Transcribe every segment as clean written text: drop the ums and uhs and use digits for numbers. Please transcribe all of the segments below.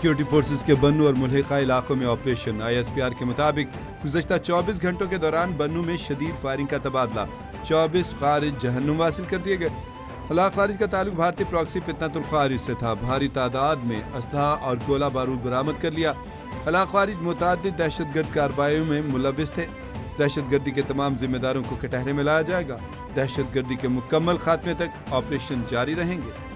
Security forces के बन्नू और मुल्हिका इलाकों में ऑपरेशन। ISPR के मुताबिक गुज़श्ता 24 घंटों के दौरान बन्नू में शदीद फायरिंग का तबादला, 24 खारिज जहन्नुम हासिल कर दिए गए। हलाक खारिज का ताल्लुक भारतीय प्रॉक्सी फितनतुल खारिज से था। भारी तादाद में असलहा और गोला बारूद बरामद कर लिया। हलाक खारिज मुतअद्दिद दहशतगर्द कार्रवाइयों में मुलव्विस थे। दहशतगर्दी के तमाम जिम्मेदारों को कटहरे में लाया जाएगा। दहशतगर्दी के मुकम्मल खात्मे तक ऑपरेशन जारी रहेंगे।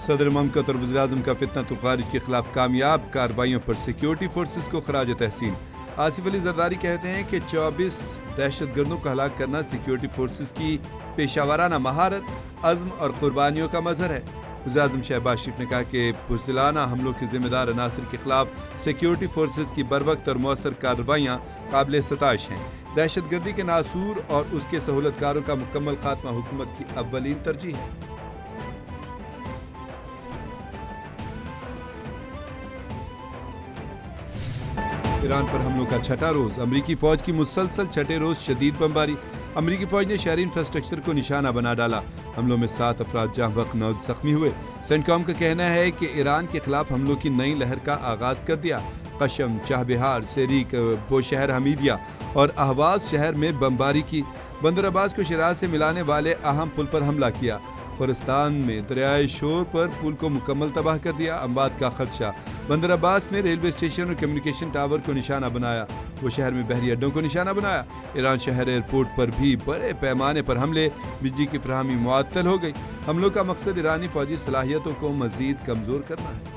सदर ममकत और वज़ीर-ए-आज़म का फितनतुल खारिज के खिलाफ कामयाब कार्रवाइयों पर सिक्योरिटी फोर्सेस को खराज तहसीन। आसिफ अली जरदारी कहते हैं कि 24 दहशतगर्दों को हलाक करना सिक्योरिटी फोर्सेस की पेशावराना महारत, अज़्म और कुर्बानियों का मज़हर है। वज़ीर-ए-आज़म शहबाज शरीफ ने कहा कि बुज़दिलाना हमलों के ज़िम्मेदार अनासर के खिलाफ सिक्योरिटी फोर्सेस की बरवक्त और मौसर कार्रवाइयाँ काबिल सताइश हैं। दहशतगर्दी के नासूर और उसके सहूलतकारों का मुकम्मल खात्मा हुकूमत की अव्वलीन तरजीह है। ईरान पर हमलों का छठा रोज, अमरीकी फौज की मुसलसल छठे रोज शदीद बमबारी। अमरीकी फौज ने शहरी इंफ्रास्ट्रक्चर को निशाना बना डाला। हमलों में 7 अफराद जहाँ वक्त 9 जख्मी हुए। सेंटकॉम का कहना है कि ईरान के खिलाफ हमलों की नई लहर का आगाज कर दिया। कशम, चाहबहार, सेरीक, बोशहर हमीदिया और अहवाज शहर में बमबारी की। बंदर अब्बास को शिराज से मिलाने वाले अहम पुल पर हमला किया। खुरस्तान में दरियाए शोर पर पुल को मुकम्मल तबाह कर दिया। अम्बाद का खदशा। बंदर अब्बास में रेलवे स्टेशन और कम्युनिकेशन टावर को निशाना बनाया। वो शहर में बहरी अड्डों को निशाना बनाया। ईरान शहर एयरपोर्ट पर भी बड़े पैमाने पर हमले, बिजली की फराहमी मुअत्तल हो गई। हमलों का मकसद ईरानी फौजी सलाहियतों को मजीद कमजोर करना है।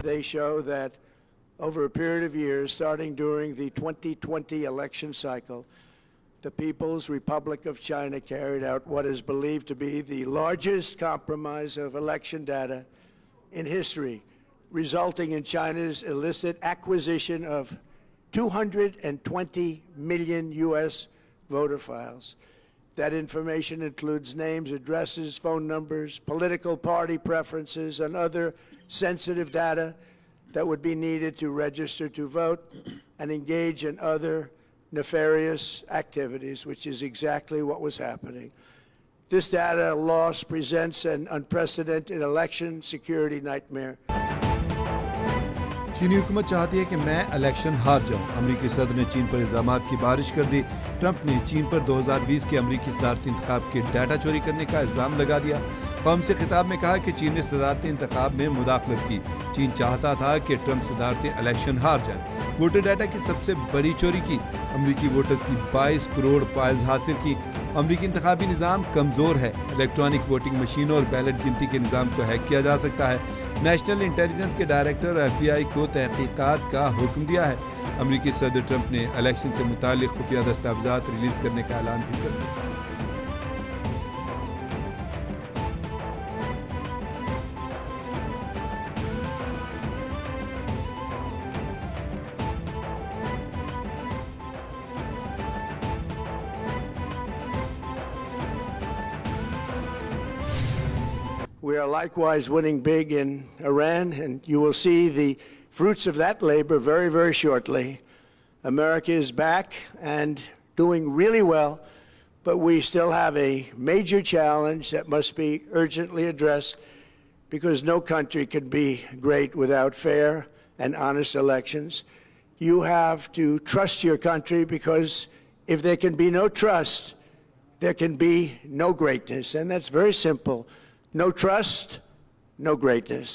They show that over a period of years, starting during the 2020 election cycle, the People's Republic of China carried out what is believed to be the largest compromise of election data in history, resulting in China's illicit acquisition of 220 million U.S. voter files. That information includes names, addresses, phone numbers, political party preferences, and other sensitive data that would be needed to register to vote and engage in other nefarious activities, which is exactly what was happening. This data loss presents an unprecedented election security nightmare. चीनी हुकूमत चाहती है कि मैं election हार जाऊं। अमरीकी सदर ने चीन पर इल्जामात की बारिश कर दी। ट्रंप ने चीन पर 2020 के अमरीकी सदारती इंतखाब के डाटा चोरी करने का इल्जाम लगा दिया। कौम से खिताब में कहा कि चीन ने सदारती इंतखाब में मुदाखलत की। चीन चाहता था कि ट्रंप सदारती इलेक्शन हार जाए। वोटर डाटा की सबसे बड़ी चोरी की। अमरीकी वोटर्स की 22 करोड़ फाइल्स हासिल की। अमरीकी इंतखाबी निज़ाम कमज़ोर है। इलेक्ट्रॉनिक वोटिंग मशीनों और बैलेट गिनती के निज़ाम को हैक किया जा सकता है। नेशनल इंटेलिजेंस के डायरेक्टर और FBI को तहकीकात का हुक्म दिया है। अमरीकी सदर ट्रंप ने इलेक्शन से मुतालिक खुफिया दस्तावेज़ात रिलीज़ करने का ऐलान भी कर दिया। We are likewise winning big in Iran, and you will see the fruits of that labor very, very shortly. America is back and doing really well, but we still have a major challenge that must be urgently addressed, because no country can be great without fair and honest elections. You have to trust your country, because if there can be no trust, there can be no greatness, and that's very simple. No trust, no greatness.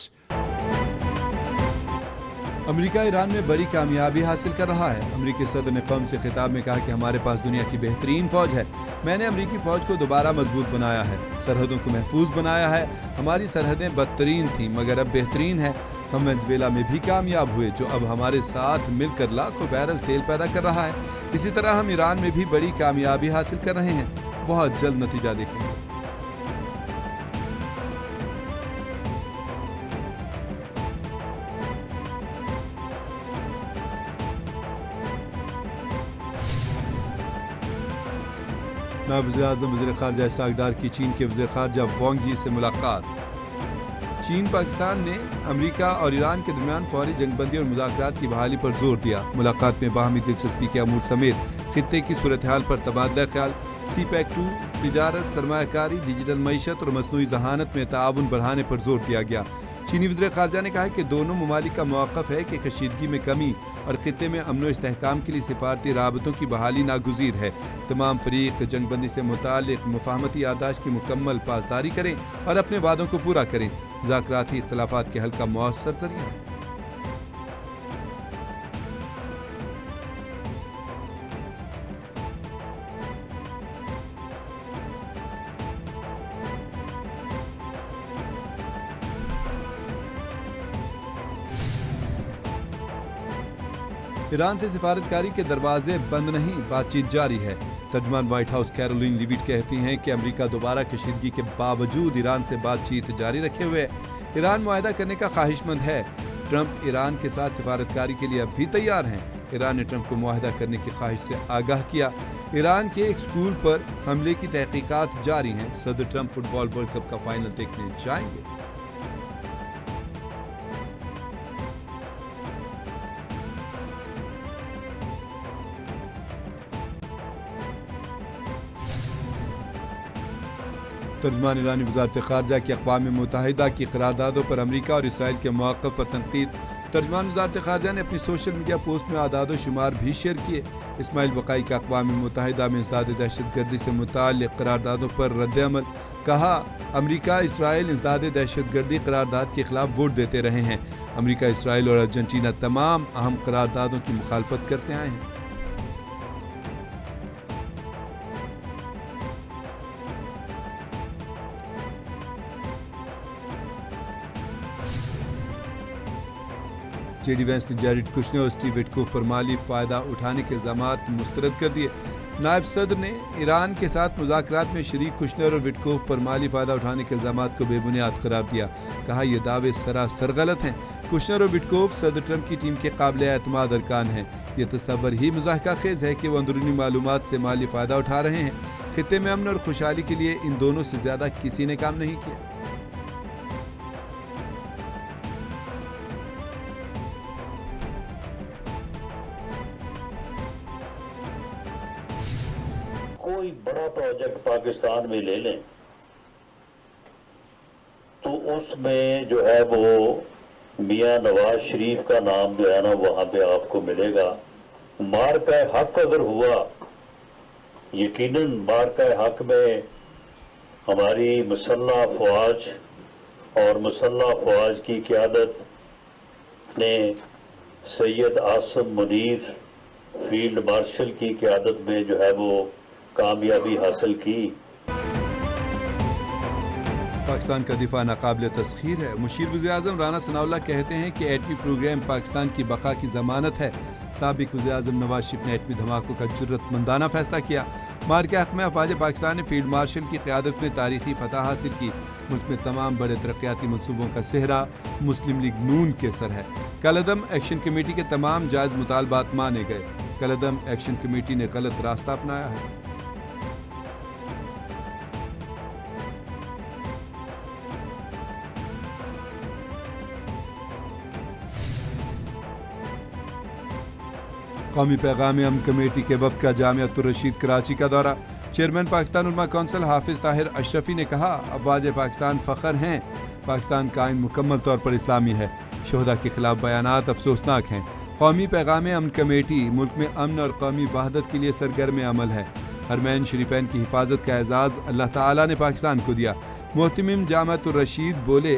America Iran में बड़ी कामयाबी हासिल कर रहा है। अमेरिकी सदर ने कौम से खिताब में कहा कि हमारे पास दुनिया की बेहतरीन फौज है। मैंने अमेरिकी फौज को दोबारा मजबूत बनाया है, सरहदों को महफूज बनाया है। हमारी सरहदें बदतरीन थीं, मगर अब बेहतरीन है। हम वेनेजुएला में भी कामयाब हुए, जो अब हमारे साथ मिलकर लाखों बैरल तेल पैदा कर रहा है। इसी तरह हम ईरान में भी बड़ी कामयाबी हासिल कर रहे हैं। बहुत जल्द नतीजा देखेंगे। نائب وزیر اعظم وزیر خارجہ اسحاق ڈار کی چین کے وزیر خارجہ وانگ جی سے ملاقات۔ چین پاکستان نے امریکہ اور ایران کے درمیان فوری جنگ بندی اور مذاکرات کی بحالی پر زور دیا۔ ملاقات میں باہمی دلچسپی کے امور سمیت خطے کی صورتحال پر تبادلہ خیال، سی پیک 2، تجارت، سرمایہ کاری، ڈیجیٹل معیشت اور مصنوعی ذہانت میں تعاون بڑھانے پر زور دیا گیا۔ چینی وزیر خارجہ نے کہا کہ دونوں ممالک کا موقف ہے کہ کشیدگی میں کمی اور خطے میں امن و استحکام کے لیے سفارتی رابطوں کی بحالی ناگزیر ہے۔ تمام فریق جنگ بندی سے متعلق مفاہمتی یادداشت کی مکمل پاسداری کریں اور اپنے وعدوں کو پورا کریں۔ مذاکراتی اختلافات کے حل کا مؤثر ذریعہ ہے۔ ایران سے سفارتکاری کے دروازے بند نہیں، بات چیت جاری ہے۔ ترجمان وائٹ ہاؤس کیرولین لیوٹ کہتی ہیں کہ امریکہ دوبارہ کشیدگی کے باوجود ایران سے بات چیت جاری رکھے ہوئے ایران معاہدہ کرنے کا خواہش مند ہے۔ ٹرمپ ایران کے ساتھ سفارتکاری کے لیے اب بھی تیار ہیں۔ ایران نے ٹرمپ کو معاہدہ کرنے کی خواہش سے آگاہ کیا۔ ایران کے ایک اسکول پر حملے کی تحقیقات جاری ہیں۔ صدر ٹرمپ فٹ بال ورلڈ کپ کا فائنل دیکھنے جائیں گے۔ ترجمان ایرانی وزارت خارجہ کی اقوام متحدہ کی قراردادوں پر امریکہ اور اسرائیل کے موقف پر تنقید۔ ترجمان وزارت خارجہ نے اپنی سوشل میڈیا پوسٹ میں اعداد و شمار بھی شیئر کیے۔ اسماعیل بقائی کا اقوام متحدہ میں انسداد دہشت گردی سے متعلق قراردادوں پر رد عمل، کہا امریکہ اسرائیل انسداد دہشت گردی قرارداد کے خلاف ووٹ دیتے رہے ہیں۔ امریکہ، اسرائیل اور ارجنٹینا تمام اہم قراردادوں کی مخالفت کرتے آئے ہیں۔ جے ڈی وینس نے جیریڈ کشنر اور اسٹیو وٹکوف پر مالی فائدہ اٹھانے کے الزامات مسترد کر دیے۔ نائب صدر نے ایران کے ساتھ مذاکرات میں شریک کشنر اور وٹکوف پر مالی فائدہ اٹھانے کے الزامات کو بے بنیاد قرار دیا، کہا یہ دعوے سراسر غلط ہیں۔ کشنر اور وٹکوف صدر ٹرمپ کی ٹیم کے قابل اعتماد ارکان ہیں۔ یہ تصور ہی مضحکہ خیز ہے کہ وہ اندرونی معلومات سے مالی فائدہ اٹھا رہے ہیں۔ خطے میں امن اور خوشحالی کے لیے ان دونوں سے زیادہ کسی نے کام نہیں کیا۔ کوئی بڑا پروجیکٹ پاکستان میں لے لیں تو اس میں جو ہے وہ میاں نواز شریف کا نام جو ہے نا وہاں پہ آپ کو ملے گا۔ مارکہ حق اگر ہوا، یقیناً مارکہ حق میں ہماری مسلح فوج اور مسلح فوج کی قیادت نے سید عاصم منیر فیلڈ مارشل کی قیادت میں جو ہے وہ کامیابی حاصل کی۔ پاکستان کا دفاع ناقابل تسخیر ہے۔ مشیر وزیر اعظم رانا ثناء اللہ کہتے ہیں کہ ایٹمی پروگرام پاکستان کی بقا کی ضمانت ہے۔ سابق وزیر اعظم نواز شریف نے ایٹمی دھماکوں کا جرأت مندانہ فیصلہ کیا۔ مارکہ حق میں افواج پاکستان نے فیلڈ مارشل کی قیادت میں تاریخی فتح حاصل کی۔ ملک میں تمام بڑے ترقیاتی منصوبوں کا سہرا مسلم لیگ نون کے سر ہے۔ کالعدم ایکشن کمیٹی کے تمام جائز مطالبات مانے گئے۔ کالعدم ایکشن کمیٹی نے غلط راستہ اپنایا ہے۔ قومی پیغام امن کمیٹی کے وفد کا جامعۃ الرشید کراچی کا دورہ۔ چیئرمین پاکستان علماء کونسل حافظ طاہر اشرفی نے کہا افواج پاکستان فخر ہیں، پاکستان کا آئین مکمل طور پر اسلامی ہے۔ شہداء کے خلاف بیانات افسوسناک ہیں۔ قومی پیغام امن کمیٹی ملک میں امن اور قومی وحدت کے لیے سرگرم عمل ہے۔ حرمین شریفین کی حفاظت کا اعزاز اللہ تعالیٰ نے پاکستان کو دیا۔ محتمم جامعۃ الرشید بولے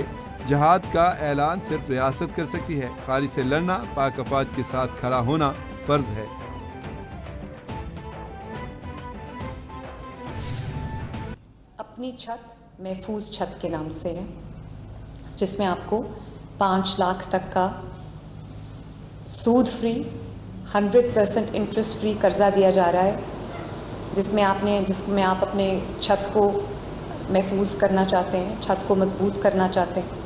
جہاد کا اعلان صرف ریاست کر سکتی ہے، خارج سے لڑنا، پاک افواج کے ساتھ کھڑا ہونا فرض ہے۔ اپنی چھت محفوظ چھت کے نام سے ہے، جس میں آپ کو 5 لاکھ تک کا سود فری 100% انٹرسٹ فری قرضہ دیا جا رہا ہے، جس میں آپ اپنے چھت کو محفوظ کرنا چاہتے ہیں، چھت کو مضبوط کرنا چاہتے ہیں،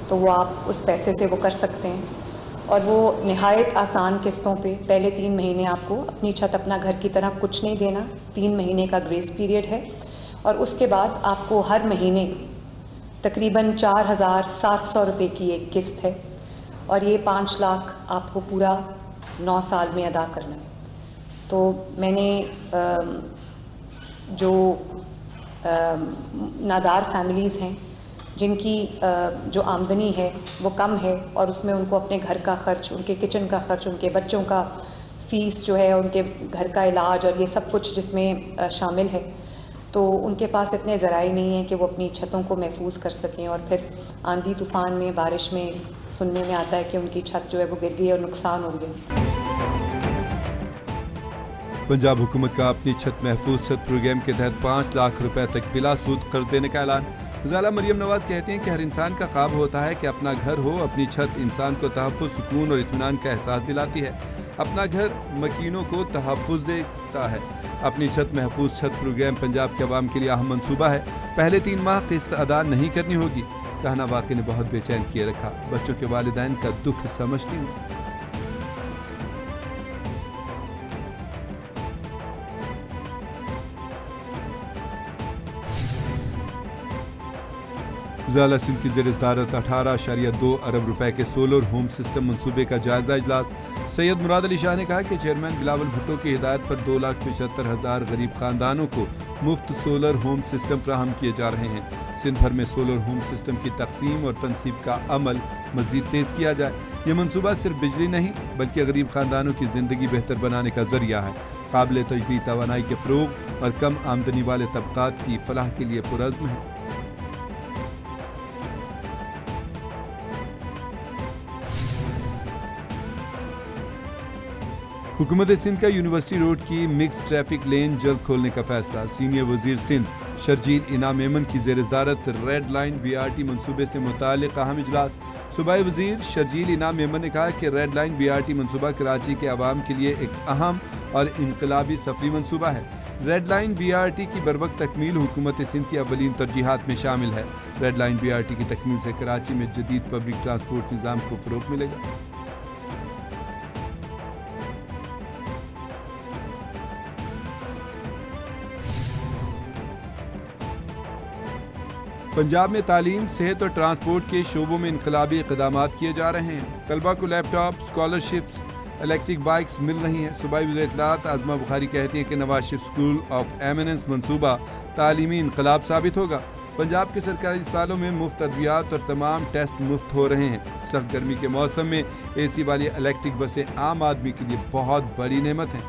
تو وہ آپ اس پیسے سے وہ کر سکتے ہیں۔ और वो नहायत आसान किस्तों पे पहले 3 महीने आपको अपनी छत अपना घर की तरह कुछ नहीं देना, 3 महीने का ग्रेस पीरियड है, और उसके बाद आपको हर महीने तकरीबन 4,700 रुपये की एक किस्त है, और ये 5 लाख आपको पूरा 9 साल में अदा करना है। तो मैंने जो नादार फैमिलीज़ हैं जिनकी जो आमदनी है वो कम है और उसमें उनको अपने घर का ख़र्च, उनके किचन का ख़र्च, उनके बच्चों का फ़ीस जो है, उनके घर का इलाज और ये सब कुछ जिसमें शामिल है, तो उनके पास इतने ज़राए नहीं हैं कि वो अपनी छतों को महफूज कर सकें। और फिर आंधी तूफ़ान में, बारिश में सुनने में आता है कि उनकी छत जो है वो गिर गई और नुकसान हो गया। पंजाब हुकूमत का अपनी छत महफूज छत प्रोग्राम के तहत 5 लाख रुपए तक बिला सूद कर्ज देने का ऐलान। ज़ाला मरियम नवाज कहती हैं कि हर इंसान का ख्वाब होता है कि अपना घर हो। अपनी छत इंसान को तहफ़्फ़ुज़, सुकून और इत्मीनान का एहसास दिलाती है। अपना घर मकीनों को तहफ़्फ़ुज़ देता है। अपनी छत महफूज छत प्रोग्राम पंजाब के अवाम के लिए अहम मंसूबा है। पहले 3 माह किस्त अदा नहीं करनी होगी। कहना वाकई ने बहुत बेचैन किए रखा। बच्चों के वालिदैन का दुख समझती हूँ। ज़ाला सिंध की ज़ेर सदारत 18.2 अरब रुपए के सोलर होम सिस्टम मंसूबे का जायजा इजलास। सैयद मुराद अली शाह ने कहा कि चेयरमैन बिलावल भुट्टो की हिदायत पर 2,75,000 गरीब खानदानों को मुफ्त सोलर होम सिस्टम फराहम किए जा रहे हैं। सिंध भर में सोलर होम सिस्टम की तकसीम और तनसीब का अमल मज़ीद तेज़ किया जाए। ये मनसूबा सिर्फ बिजली नहीं बल्कि गरीब खानदानों की ज़िंदगी बेहतर बनाने का ज़रिया है। काबिल तजदीद तवानाई के फ़रोग़ और कम आमदनी वाले तबक़ात की फलाह के लिए पुरज़्म है। हुकूमत सिंध का यूनिवर्सिटी रोड की मिक्स ट्रैफिक लेन जल्द खोलने का फैसला। सीनियर वजीर सिंध शर्जील इनाम मेमन की ज़ेर सदारत रेड लाइन BRT मनसूबे से मुताल्लिक़ अहम इजलास। सूबाई वजीर शर्जील इनाम मेमन ने कहा कि रेड लाइन BRT मनसूबा कराची के अवाम के लिए एक अहम और इनकलाबी सफरी मनसूबा है। रेड लाइन BRT की बरवक्त तकमील हुकूमत सिंध की अवलीन तरजीहात में शामिल है। रेड लाइन BRT की तकमील से कराची में जदीद पब्लिक ट्रांसपोर्ट निज़ाम को फ़रोग़ मिलेगा। पंजाब में तालीम, सेहत और ट्रांसपोर्ट के शोबों में इनकलाबी इक़दामात किए जा रहे हैं। तलबा को लैपटॉप, स्कॉलरशिप्स, इलेक्ट्रिक बाइक्स मिल रही हैं। सूबाई वज़ीर इत्तलात आज़मा बुखारी कहती हैं कि Nawaz Sharif school of eminence मनसूबा तालीमी इनकलाब साबित होगा। पंजाब के सरकारी अस्पतालों में मुफ्त अद्वियात और तमाम टेस्ट मुफ्त हो रहे हैं। सख्त गर्मी के मौसम में AC वाली इलेक्ट्रिक बसें आम आदमी के लिए बहुत बड़ी नेमत हैं।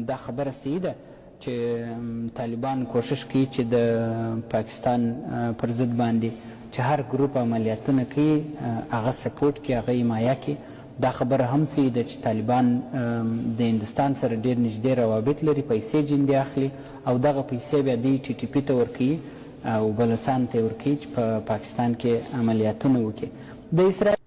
دا خبره صحیح ده چې طالبان کوشش کوي چې د پاکستان پر ضد باندې چې هر ګروپ عملیاتونه کوي هغه سپورټ کوي، هغه حمایه کوي. دا خبره هم صحیح ده چې طالبان د هندوستان سره ډېر نږدې روابط لري، پیسې جندې اخلي او دغه پیسې بیا دوی TTP ته ورکوي او بلوچستان ته ورکوي چې په پاکستان کې عملیاتونه وکړي. د اسرائیل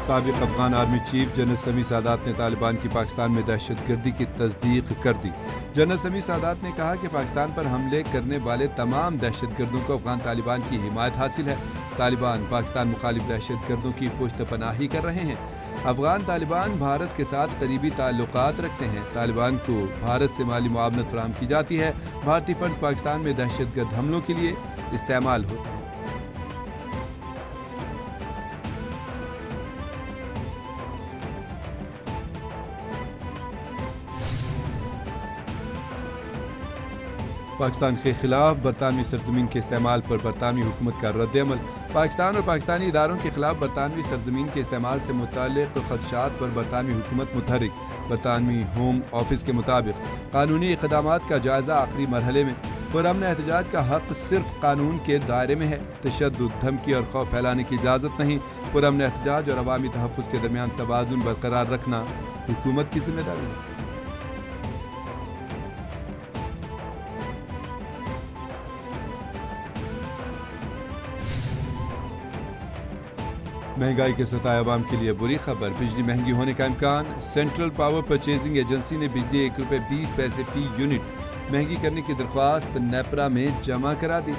साबिक़ अफगान आर्मी चीफ जनरल समी सादात ने तालिबान की पाकिस्तान में दहशत गर्दी की तस्दीक कर दी। जनरल समी सादात ने कहा कि पाकिस्तान पर हमले करने वाले तमाम दहशत गर्दों को अफगान तालिबान की हिमायत हासिल है। तालिबान पाकिस्तान मुखालिफ दहशत गर्दों की पुश्त पनाही कर रहे हैं। अफगान तालिबान भारत के साथ करीबी ताल्लुकात रखते हैं। तालिबान को भारत से माली मुआवनत फराहम की जाती है। भारतीय फंड्स पाकिस्तान में दहशत गर्द हमलों के लिए इस्तेमाल होते हैं। पाकिस्तान के खिलाफ बरतानवी सरजमीन के इस्तेमाल पर बरतानवी हुकूमत का रद्द-ए-अमल। पाकिस्तान और पाकिस्तानी इदारों के खिलाफ बरतानवी सरजमीन के इस्तेमाल से मुताल्लिक़ ख़दशात पर बरतानवी हुकूमत मुतहरिक। बरतानवी होम ऑफिस के मुताबिक कानूनी इक़दामात का जायज़ा आखिरी मरहले में। पुरअमन एहतजाज का हक़ सिर्फ कानून के दायरे में है। तशद्दुद, धमकी और खौफ फैलाने की इजाज़त नहीं। पुरअमन एहतजाज और अवामी तहफ़्फ़ुज़ के दरमियान तवाज़ुन बरकरार रखना हुकूमत की ज़िम्मेदारी है। مہنگائی کے ستائے عوام کے لیے بری خبر، بجلی مہنگی ہونے کا امکان۔ سینٹرل پاور پرچیزنگ ایجنسی نے بجلی ₹1.20 فی یونٹ مہنگی کرنے کی درخواست نیپرا میں جمع کرا دی۔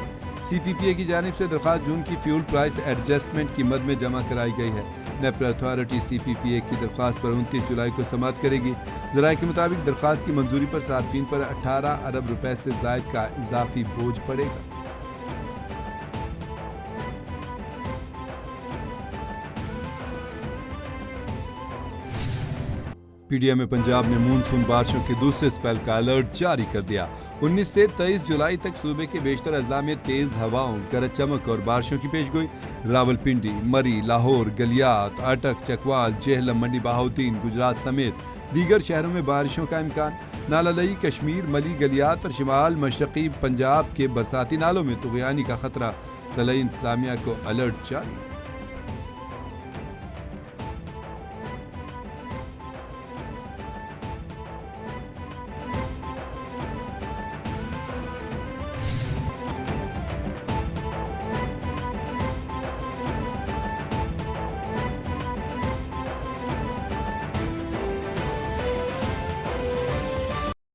سی پی پی اے کی جانب سے درخواست جون کی فیول پرائس ایڈجسٹمنٹ کی مد میں جمع کرائی گئی ہے۔ نیپرا اتھارٹی سی پی پی اے کی درخواست پر 29 جولائی کو سماعت کرے گی۔ ذرائع کے مطابق درخواست کی منظوری پر صارفین پر 18 ارب روپے سے زائد کا اضافی بوجھ پڑے گا۔ پی ڈی ایم پنجاب نے مونسون بارشوں کے دوسرے سپیل کا الرٹ جاری کر دیا۔ 19 سے 23 جولائی تک صوبے کے بیشتر اضلاع میں تیز ہواؤں، گرج چمک اور بارشوں کی پیشگوئی۔ راولپنڈی، مری، لاہور، گلیات، اٹک، چکوال، جہلم، منڈی بہاؤدین، گجرات سمیت دیگر شہروں میں بارشوں کا امکان۔ نالہ لئی، کشمیر، ملی، گلیات اور شمال مشرقی پنجاب کے برساتی نالوں میں طغیانی کا خطرہ، ضلعی انتظامیہ کو الرٹ جاری۔